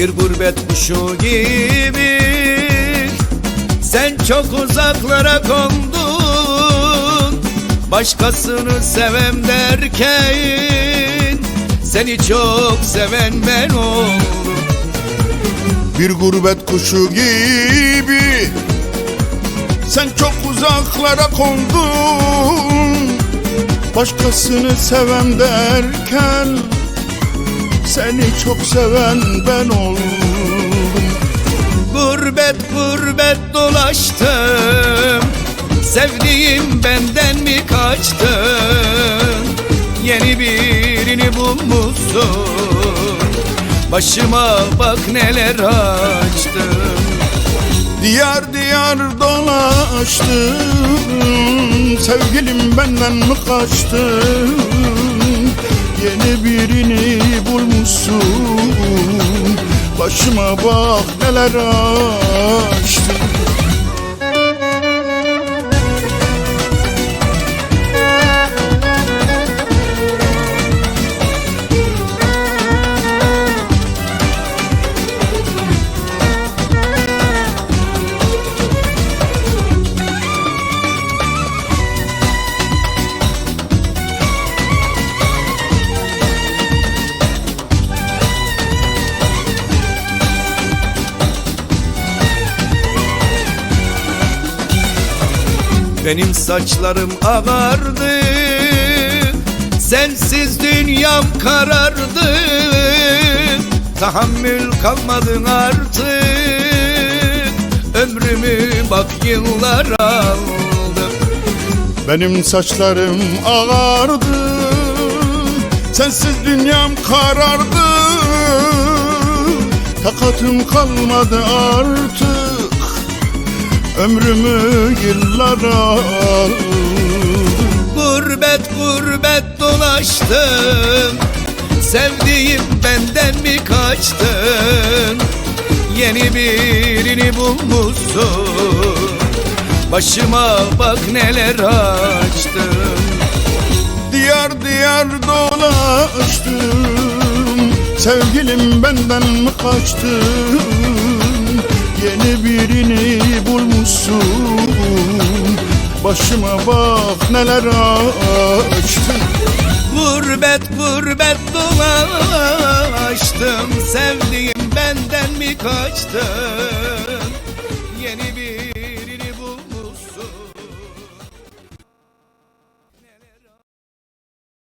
Bir gurbet kuşu gibi sen çok uzaklara kondun. Başkasını sevem derken seni çok seven ben oldum. Bir gurbet kuşu gibi sen çok uzaklara kondun. Başkasını sevem derken seni çok seven ben oldum. Gurbet gurbet dolaştım, sevdiğim benden mi kaçtı? Yeni birini bulmuşsun, başıma bak neler açtım. Diyar diyar dolaştım, sevgilim benden mi kaçtı? Yeni birini bulmuşsun, başıma bak neler açtım. Benim saçlarım ağardı, sensiz dünyam karardı. Tahammül kalmadı artık, ömrümü bak yıllar aldı. Benim saçlarım ağardı, sensiz dünyam karardı. Takatım kalmadı artık, ömrümü yıllara aldı. Gurbet gurbet dolaştım, sevdiğim benden mi kaçtın? Yeni birini bulmuşsun, başıma bak neler açtım. Diyar diyar dolaştım, sevgilim benden mi kaçtı? Yeni birini bulmuşsun, başıma bak neler açtın. Gurbet gurbet dolaştım, sevdiğim benden mi kaçtı?